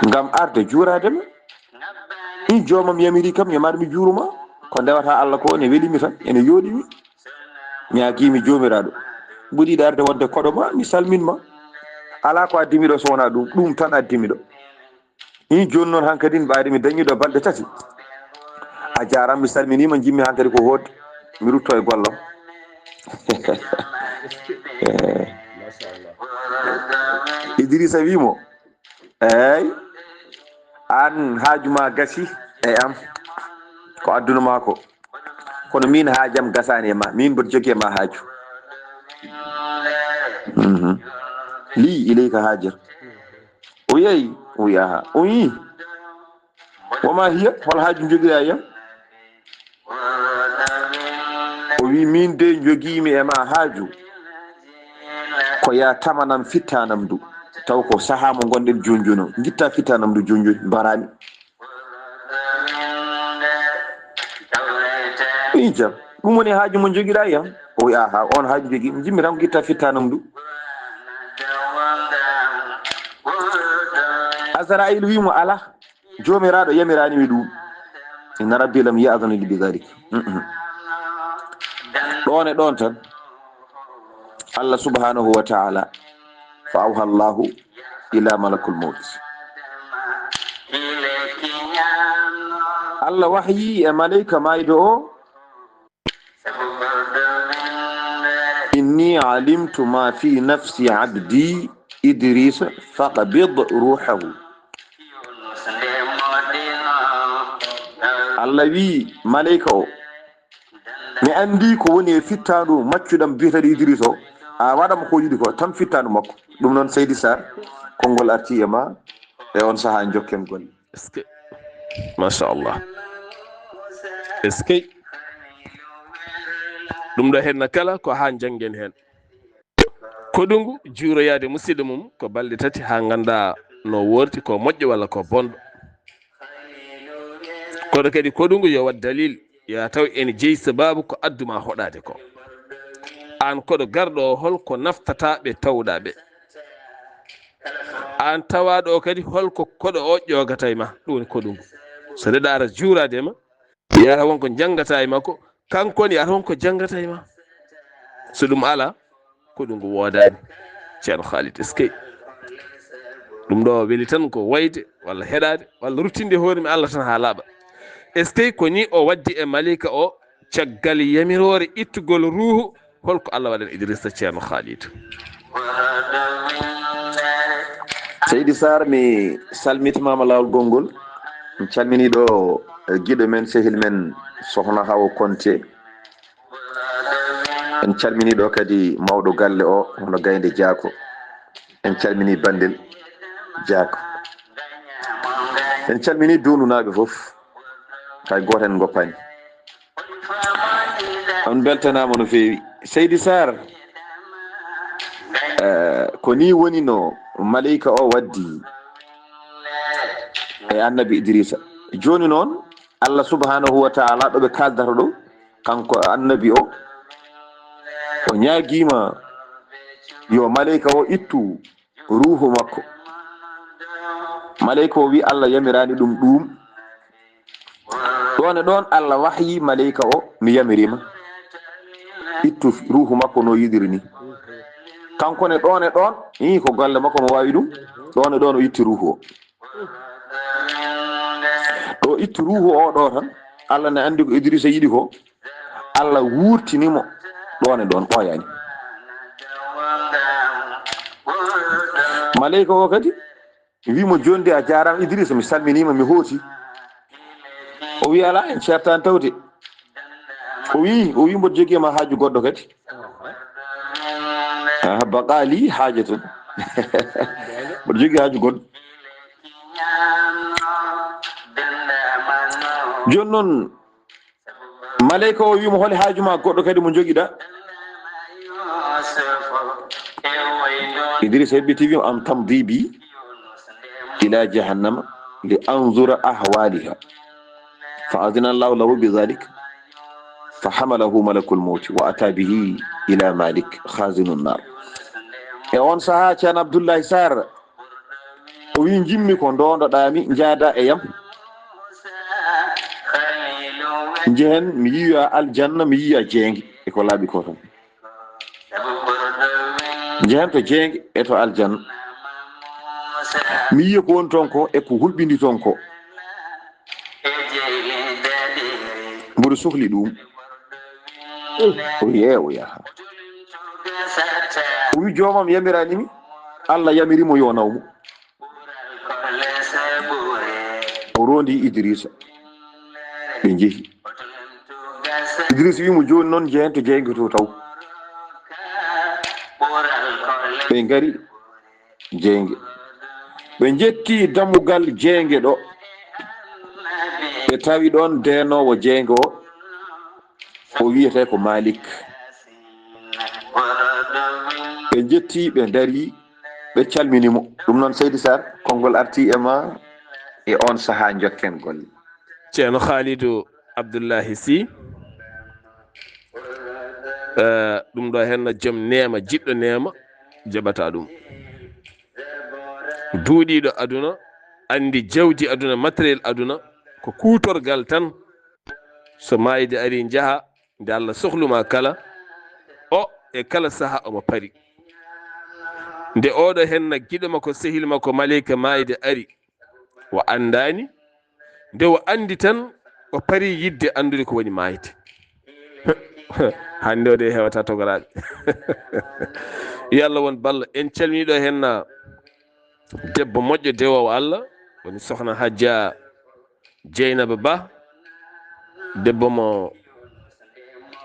ngam arde juuradema in jomam yamiri kam yamar mi juuruma ko ndewata Allah ko ne welimi tan ene yooɗimi ñaguimi jomiraɗo ɓuuriɗo arde wonde koɗo ma mi salminma ala ko addimiɗo so wona ɗum tan addimiɗo in joni noon hankkadi ɓaade mi dañiɗo balɗe tati a jaram mi salminima jimmi hankkadi ko hodde mi rutto e gollam Idrissa wimo eyyi an haajuma gasi e am ko adduna ma ko kono min haajam gasani e ma min mboɗo jogui e ma haaju li ilayka haajar o yeeyi o wi aha o yi woma hiya hol haaju joguiɗa yam o wi min de joguimi e ma haaju ko ya tamanam fittanam ndu taw ko saaha mo gonɗen joni joni o guitta fittanam ndu joni joni mbarami i jam ɗum woni haaju mo joguiɗa yam o wi aha on haaju joguimi jimmi tan ko guitta fittanam ndu Azraïl wimo ala jomiraɗo yamiranimi ɗum inna rabbi lam ya'dhanu li bidhalik ɗon e ɗon tan Allah subhanahu wa ta'ala fa awha Allahu ila malakul maut Allah wahyi e malayka maydo o inni alimtu ma fi nafsi abdi Idrissa faqbid ruhahu Allah wi malayika o mi andi ko woni e fittandu maccuɗam biyeteɗo Idrissa o a waɗama ko yiɗi ko tan fittandu makko. ɗum noon Seydi Sarr konngol arti e ma e on saaha jokken golle. est ce que machallah est ce que ɗum ɗo henna kala ko ha janggen hen koɗungu juuroyade musidɗo mum ko balɗe tati ha ganda no worti ko moƴƴo walla ko bonɗo. kono kadi koɗungu yo wat dalil ya taw ene jeeyi sababu ko adduma hoɗade ko an koɗo garɗo o holko naftataɓe tawɗaɓe an tawaɗo o kadi holko koɗo o ƴogata e ma. ɗum woni koɗungu. so neɗɗo ara juurade e ma yiyata wonko janggata e makko kankone yiyata wonko janggata e ma. so ɗum ala koɗungu wodani. ceerno Khalid est ce que ɗum ɗo weeli tan ko wayde walla heɗade walla ruttinde hoore mi Allah tan ha laaɓa. est ce que ko ni o waddi e malika o caggal yamirore ittugol ruuhu holko Allah waɗan Idrissa ceerno Khalid. Seydi Sarr mi salmitimama lawol gongol. mi calmini ɗo guiɗo men sehil men sohna Hawa Konté. en calmini ɗo kadi mawɗo galle o hono Gaynde Diako. en calmini Bandel Diako. en calmini duununaɓe foof hay goto en goppani. on beltanama no fewi. Seydi Sarr ko ni woni no malayika o waddi e annabi Idrissa. joni noon Allah subhanahu wa ta'ala ɗo ɓe kaldata ɗo kanko annabi o o ñaguima yo malayika o ittu ruuhu makko. malayika o wi Allah yamirani ɗum ɗum. ɗon e ɗon Allah wahyi malayika o mi yamirima ittu ruuhu makko no yiɗiri ni. kankone ɗon e ɗon ko golle makko mo wawi ɗum. ɗon e ɗon o itti ruuhu o. ɗo itti ruuhu o ɗo tan Allah ne andi ko Idrissa yiɗi ko Allah wurtinimo ɗon e ɗon ɓoyani. malayika o kadi wimo jondi a jarama Idrissa mi salminima mi hooti. o wi ala en certani tawde. o wi mboɗo joguima haaju goɗɗo kadi baqali haajatun mboɗo jogui haaju goɗɗo. joni noon malayika o wimo hole haaju ma goɗɗo kadi mo joguiɗa. Idrissa hebbiti wimo am tamdi bi ila jahannama li anzura ahwaliha fa adina allahu lahu bidhalik fa hamalahu malakul mawti wa ata bihi ila malik khazinu nnar. e on saaha ceerno Abdoullahi Sarr o wi jimmi ko ndondoɗami jaada e yam jehen mi yiya aljanna mi yiya jeengue e ko laaɓi ko tan. jehen to jeengue e to aljanna mi yiya ko woni toon ko e ko hulɓini toon ko mboɗo sohli ɗum. o wi o yaha o wi jomam yamiranimi Allah yamirimo yo nawmo. o rondi Idrissa ɓe jeehi. Idrissa wimo joni noon jehen to jeygue to taw. ɓe gari jeygue ɓe jetti dammugal jeygue ɗo ɓe tawi ɗon denowo jeygue o wiyete ko Malik. ɓe jetti ɓe dari ɓe calminimo. ɗum noon Seydi Sarr konngol arti e ma e on saaha jokken golle. ceerno Khalidou Abdoullahi Sy ɗum ɗo henna joom nema jiɗɗo nema jaɓata ɗum. duuɗiɗo aduna andi jawdi aduna matériel aduna ko kutorgal tan. so mayde ari jaaha nde Allah sohluma kala o e kala saaha omo pari. nde oɗo henna giɗo makko sehil makko malayika mayde ari o andani nde o andi tan o pari yidde andude ko woni mayde. hande o de hewata togoraɓe. yo Allah won balla. en calminiɗo henna debbo moƴƴo dewowo Allah woni sohna Hadja Dieynaba Ba debbo mo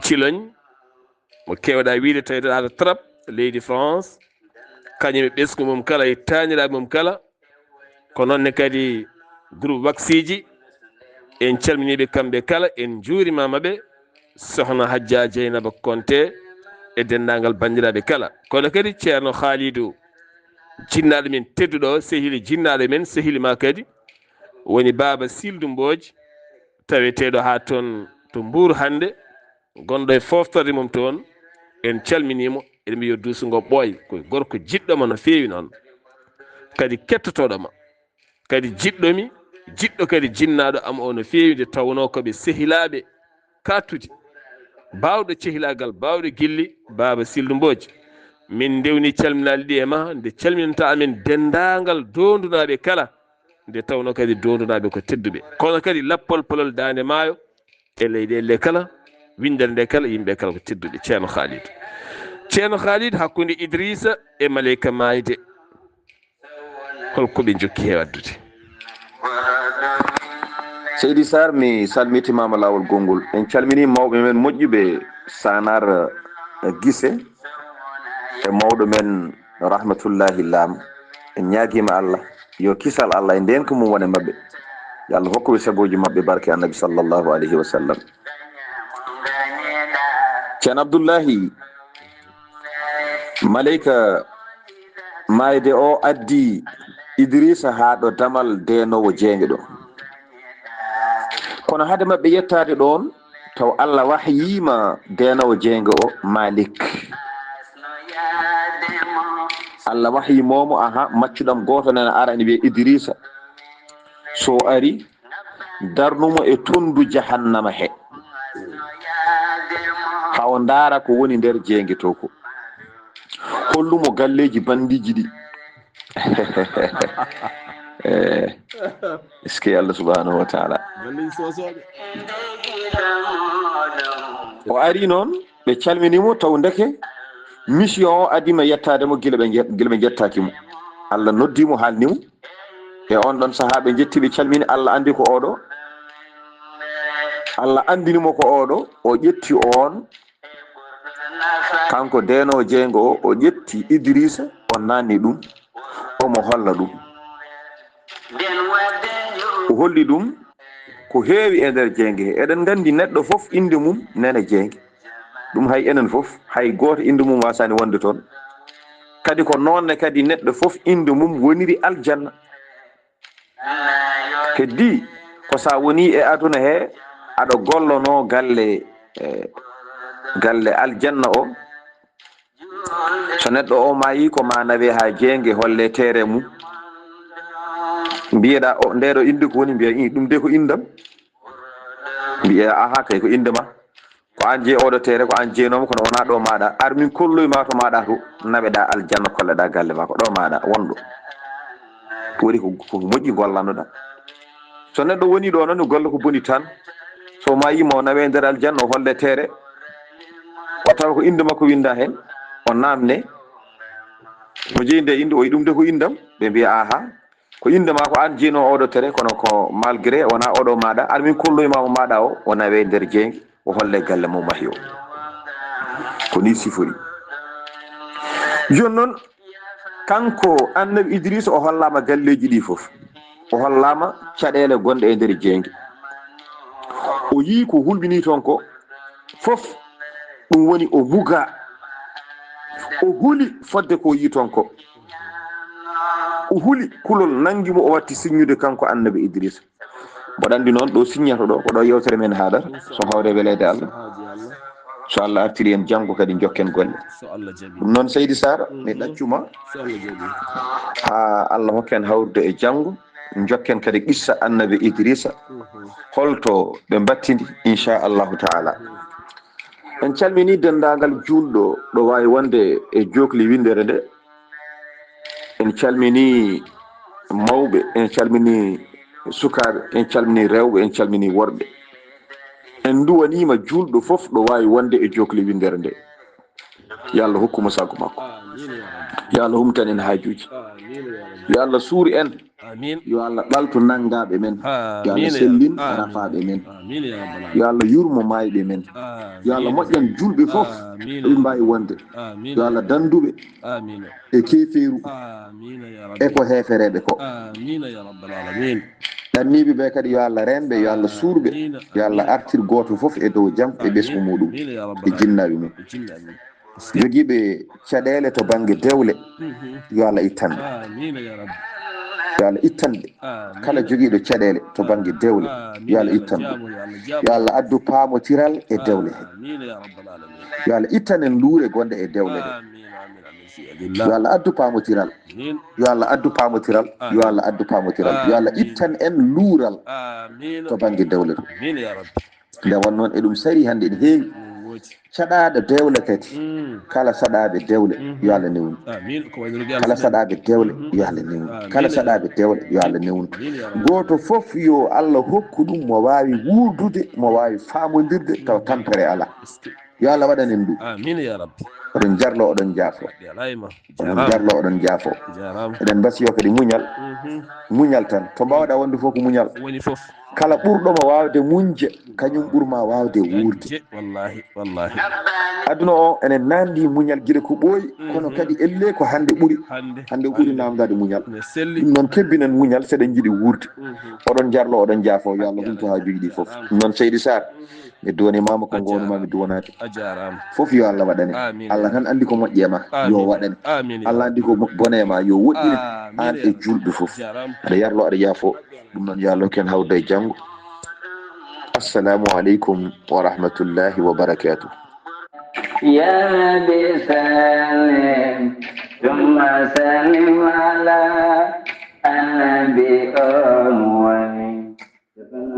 Cilogne mo kewɗa wiide tawiɗaɗo trap leydi France kañum e ɓesgu mum kala e taniraɓe mum kala ko noonne kadi groupe waxiji en calminiɓe kamɓe kala en juurimamaɓe sohna Hadja Dieynaba Konté e dendagal bandiraɓe kala kono kadi ceerno Khalidou jinnaɗo men tedduɗo sehili jinnaɗo men sehilima kadi woni Baba Sildou Mbodj taweteɗo ha toon to Mbour hande gonɗo e foftorde mum toon en calminimo eɗen mbi yo duusugo ɓooy koye gorko jiɗɗoma no feewi noon kadi kettotoɗoma kadi jiɗɗomi jiɗɗo kadi jinnaɗo am o no feewi nde tawno koɓe sehilaɓe kattude bawɗo cehilagal bawɗo gilli Baba Sildou Mbodj min dewni calminali ɗi e ma nde calminanta amen dendagal dondunaɓe kala nde tawno kadi dondunaɓe ko tedduɓe kono kadi lappol polol dande maayo e leyɗele kala windere nde kala yimɓe kala ko tedduɓe ceerno Khalid hakkude Idrissa e Maleyka Mayde holkoɓe jokki he waddude. Seydi Sarr mi salmitimama lawol gongol en calmini mawɓe men moƴƴuɓe Sanar Guissé e mawɗo men Rahmatullahi Lam en ñaguima Allah yo kisal Allah e ndenka mum wone mabɓe yo Allah hokkuɓe sagoji mabɓe barke annabi sallllahu alayhi wa sallam. ceerno Abdoullahi Maleyka Mayde o addi Idrissa ha ɗo damal denowo jeenge ɗo kono hade mabɓe yettade ɗon taw Allah wahyima denowo jeenge o Malik Allah wahyimomo aha maccuɗam goto nana ara ene wiye Idrissa so ari darnumo e tondu jahannama he hawo ndaara ko woni nder jeenge to ko hollumo galleji bandiji ɗi eske Allah subhanahu wa ta'ala o ari noon ɓe calminimo taw ndeke mission o adima yettademo gila ɓe jettakimo Allah noddimo haalnimo e on ɗon saaha ɓe jetti ɓe calmini Allah andi ko oɗo Allah andinimo ko oɗo o ƴetti on kanko denowo jeyngo o ƴetti Idrissa o nanni ɗum omo holla ɗum o holli ɗum ko heewi e nder jeynge he eɗen gandi neɗɗo foof inde mum nene jeynge ɗum hay enen foof hay goto inde mum wasani wonde toon kadi ko nonne kadi neɗɗo foof inde mum woniri aljanna keddi ko sa woni e aduna he aɗa gollono galle aljanna o so neɗɗo o mayi ko ma nawe ha jeynge holle tere mum mbiyeɗa o ndeɗo inde ko woni mbiya ɗum de ko indam mbiya aha kay ko inde ma ko an jeeyi oɗo tere ko an jeeynomo kono wona ɗo maɗa ar min kolloyma to maɗa to naweɗa aljanna kolleɗa galle ma ko ɗo maɗa wonɗo woni ko moƴƴi gollanoɗa so neɗɗo woni ɗo noon golla ko boni tan so ma yimo nawe nder aljanna o holle tere o tawa ko inde makko winda hen o namne mo jeeyi nde inde o yi ɗum de ko indam ɓe mbiya aha ko inde ma ko an jeeyno oɗo tere kono ko malgré wona oɗo maɗa ar min kolloymamo maɗa o nawe nder jeeyge o holle galle mo mahi o ko ni sifori joni noon kanko annabi Idrissa o hollama galleji ɗi foof o hollama caɗele gonɗe e nder jeeyge o yii ko hulɓini toon ko foof ɗum woni o muga o huli fodde ko yi toon ko o huli kulol nangimo o watti signude kanko annabi Idrissa mboɗo andi noon ɗo signato ɗo ko ɗo yewtere men haɗata so hawre welede Allah so Allah artiri en janggo kadi jokken golle ɗum noon Seydi Sarr mi ɗaccuma ha Allah hokken hawrude e janggo jokken kadi qissa annabi Idrissa holto ɓe battidi inchallahu taala en calmini dendagal julɗo ɗo wawi wonde e jokli windere nde en calmini mawɓe en calmini sukaɓe en calmini rewɓe en calmini worɓe en duwanima julɗo foof ɗo wawi wonde e jokli windere nde yo Allah hokkuma sago makko yo Allah humtan en hajuji yo Allah suuri en amin yo Allah ɓaltu nangaɓe men, yo Allah amin sellin amin arafaɓe men, amin ya rabbal yo alamin Allah yurmo mayɓe men, yo Allah moƴƴan julɓe fof amin ɗoɓe mbawi wonde, amin yo Allah danduɓe amin e keferu amin ya e rabbi ko hefereɓe ko. amin ya rabbal alamin ɗanniɓe ɓe kadi yo Allah renɓe, yo Allah suurɓe, amin yo Allah artir goto foof e dow jaam e ɓesgu muɗum amin ya e rabbal jinnaɓe mum. alamin jogiiɓe caɗele to banggue dewle yo Allah ittanɓe, amin ya rabbi yo Allah ittanɓe, kala joguiɗo caɗele to banggue dewle yo Allah ittanɓe, yo Allah addu paamotiral e dewle he, amin ya rabbal alamin yo Allah ittanen luure gonɗe e dewle ɗe, amin yo Allah addu paamotiral, amin yo Allah addu paamotiral, yo Allah addu paamotiral, yo Allah ittan en luural amin to banggue dewle to. amin ya rabbi nde won noon e ɗum sari hannde ne heewi caɗaɗo dewle kadi kala saɗaɓe dewle yo Allah newnu, amin ko wayno kala saɗaɓe dewle yo Allah newnu, kala saɗaɓe dewle yo Allah newnu, goto foof yo Allah hokku ɗum mo wawi wurdude, mo wawi famodirde taw tampere ala, yo Allah waɗanen ɗum. amin ya rabbi oɗon jarlo oɗon jaafo, alayma oɗon jarlo oɗon jaafo, jarama eɗen mbasiyo kadi muñal, muñal tan to mbawɗa wonde fof ko muñal, woni fof kala ɓurɗomo wawde muñje kañum ɓurma wawde wuurde. wallahi wallahi aduna o enen nandi muñal guiɗa ko ɓooyi, kono kadi elle ko hande ɓuuri, hande ɓuuri namdade muñal, ɗum noon kebbinen muñal seɗen jiiɗi wuurde. oɗon jarlo oɗon jaafo, yo Allah humto ha jogiiɗi foof. ɗum noon Seydi Sarr mi duwanimama ko gonuma mi duwanade a jarama foof yo Allah waɗane, Allah tan andi ko moƴƴi e ma yo waɗane, Allah andi ko bone e ma yo woɗɗine an e julɓe foof. aɗa yarlo aɗa yaafo, ɗum noon yo Allah ken hawda e janggo. assalamu aleykum wa rahmatullahi wa barakatuh. يا بسلم ثم سلم على النبي أول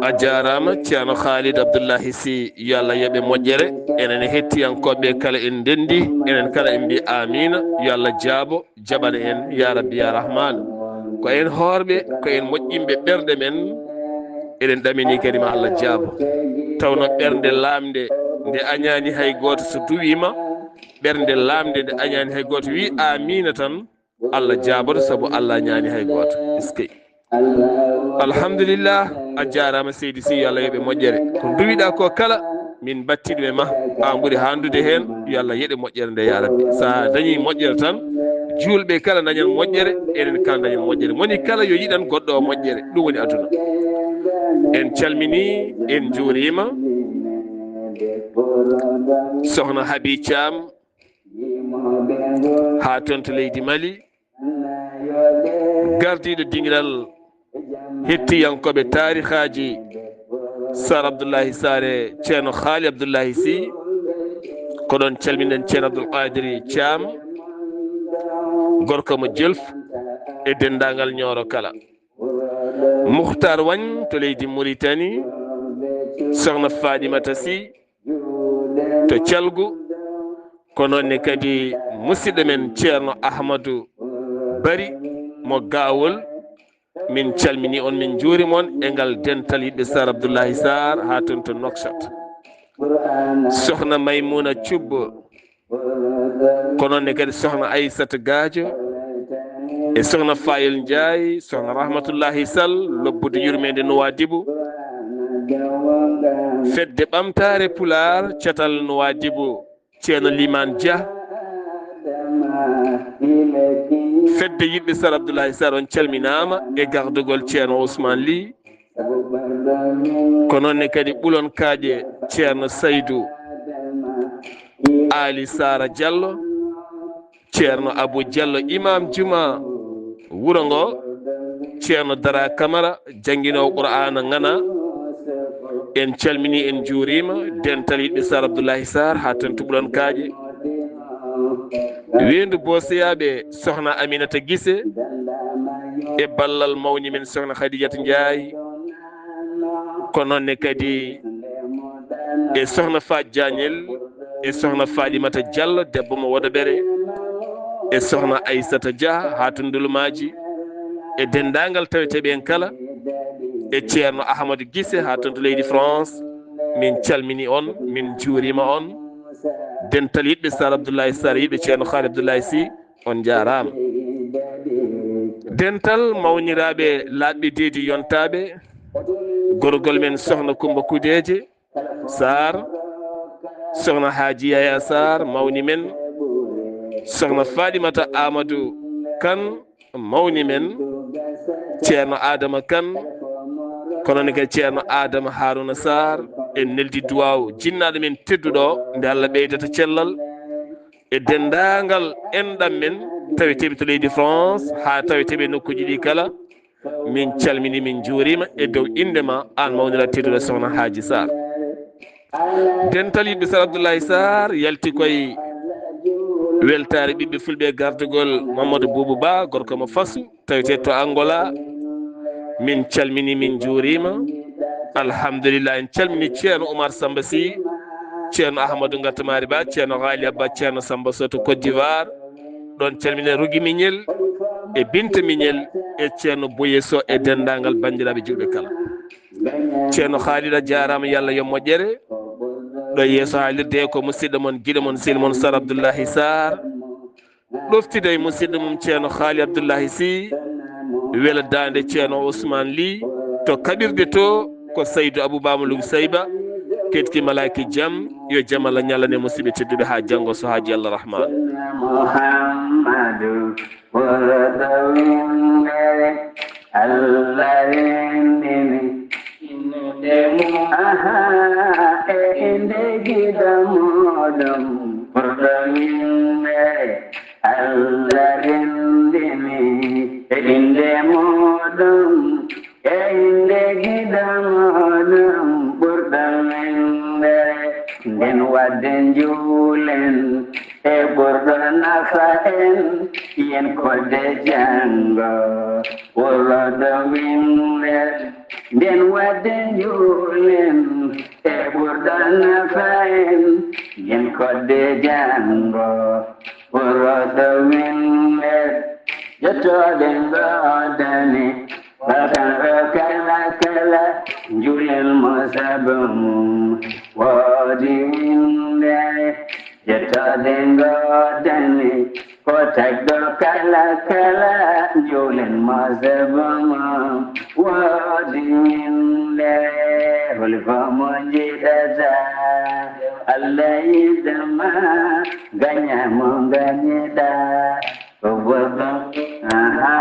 a jarama ceerno Khalid Abdoullahi Sy yo Allah yoɓe moƴƴere, enen hettiyankoɓe kala en dendi, enen kala en mbi amina, yo Allah jaabo jaɓana en ya rabbi ya rahman, ko en horɓe ko en moƴƴinɓe ɓerɗe men, eɗen ɗamini kadi ma Allah jaabo, tawno ɓernde lamde nde añani hay goto so duwima, ɓernde lamde nde añani hay goto wi amina tan Allah jaaboto, saabu Allah ñani hay goto. Eskey alhamdulillah, a jarama Seydi Sy yo Allah yoɓe moƴƴere, ko duwiɗa ko kala min battiɗum e ma, an ɓuuri handude hen, yo Allah yeɗe moƴƴere nde ya rabbi. sa dañi moƴƴere tan julɓe kala dañan moƴƴere, enen kala dañan moƴƴere, moni kala yo yiɗan goɗɗo o moƴƴere, ɗum woni aduna. en calmini en juurima sohna Habi Thiam ha toon to leydi Mali, gardiɗo dingiral hettiyankoɓe tarihaji Sar Abdoullahi Sare ceerno Haali Abdoullahi Sy, ko ɗon calminen ceerno Abdoul Qadiri Thiam gorko mo Jolf e dendagal Nioro kala, Mukhtar Wagne to leydi Mauritanie, sohna Fadimata Sy to Thialgu, ko noonne kadi musidɗo men ceerno Ahmadou Bari mo Gawol, min calmini on min juurimon e ngal dental yiɗɓe Sar Abdoullahi Sar ha toon to Nouakchott, sohna Maymouna Thioub, ko noonne kadi sohna Aissata Gadio e sohna Fayel Ndiaye, sohna Rahmatullahi Sall lobbude yurmede Nouadhibou, fedde ɓamtare Pular catal Nouadhibou ceerno Liman Dia, fedde yiɗɓe Sar Abdoullahi Sar on calminama e gardugol ceerno Ousmane Ly, ko noonne kadi ɓulon kaaƴe ceerno Saydou Ali Sara Diallo, ceerno Abou Diallo imam juma wuro ngo, ceerno Dara Camara jangguinowo Qur'ana ngana, en calmini en juurima dental yiɗɓe Sar Abdoullahi Sar ha toon to ɓulon kaaƴe, wendu boseyaɓe sohna Aminata Guissé e ballal mawni men sohna Khadijata Ndiaye, ko noonne kadi e sohna Fat Diagnel e sohna Fadimata Diallo debbo mo Wodaɓere, e sohna Aissata Dia ha to Ndulumaji, e dendagal taweteɓe en kala, e ceerno Ahmadou Guissé ha toon to leydi France, min calmini on min juurima on, dental yiɗɓe Sar Abdoullahi Sar yiɗɓe ceerno Haali Abdoullahi Sy on jarama. dental mawniraaɓe laaɓɓe deedi yontaaɓe gorgol men sohna Kumba Kudeeje Sarr sohna Haaji Yaya Sarr mawni men sohna Fadimata Amadou Kane mawni men ceerno Adama Kane kono ne kadi ceerno Adama Harouna Sarr en neldi duwaw jinnaɗo men tedduɗo nde Allah ɓeydata cellal e dendagal enɗam men taweteɓe to leydi France ha taweteɓe nokkuji ɗi kala min calmini min juurima e dow indema an mawnira tedduɗo sohna Hadji Sarr dental yiɓɓe Sar Abdoulaye Sarr yalti koye weltare ɓiɓɓe fulɓe gardugol Mamadou Boubou Ba gorko mo fasu tawete to Angola min calmini min juurima alhamdulillah en calmini ceerno Oumar Samba Sy ceerno Ahmadou Gattamari Ba ceerno Ghali Abba ceerno Samba Soto Côte d'Ivoire ɗon calmine Rugui Mignel e Binta Mignel e ceerno Boye Sow e dendagal bandiraɓe julɓe kala ceerno Khalida jarama yo Allah yo moƴƴere ɗo yeeso haalirde ko musidɗo moon guiɗo moon sehil moon Sar Abdoullahi Sarr ɗoftide e musidɗo mum ceerno Khali Abdoullahi Sy wela dande ceerno Ousmane Ly to kaɓirde to ko Saydou Aboubamalou Sayba ketki malaki jaam yo jaam Allah ñallane musidɓe tedduɓe ha janggo so haji Allah rahman Muhammadu Allah rendini aha inde gida modum Allah rendini inde modum inde gida modum den wadden juulen e ɓurɗo nafa en yen kodde jango wolodo winde den wadden juulen e ɓurɗo nafa en yen kodde jango wolodo winde jettoɗen godani bakaro kala kala julel mosabum wodi winde jettode godani ko tagɗo kala kala julen mosabum wodi winde holfomo jiɗata Allah yidama gañamo gañiɗa ko boɗɗo aha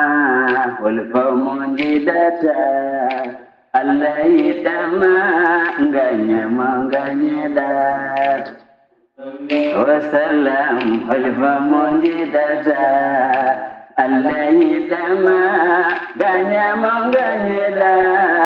holfomo jiɗata Allah yidama gañamo gañiɗa wasalam holfomo jiɗata Allah yidama gañamo gañiɗa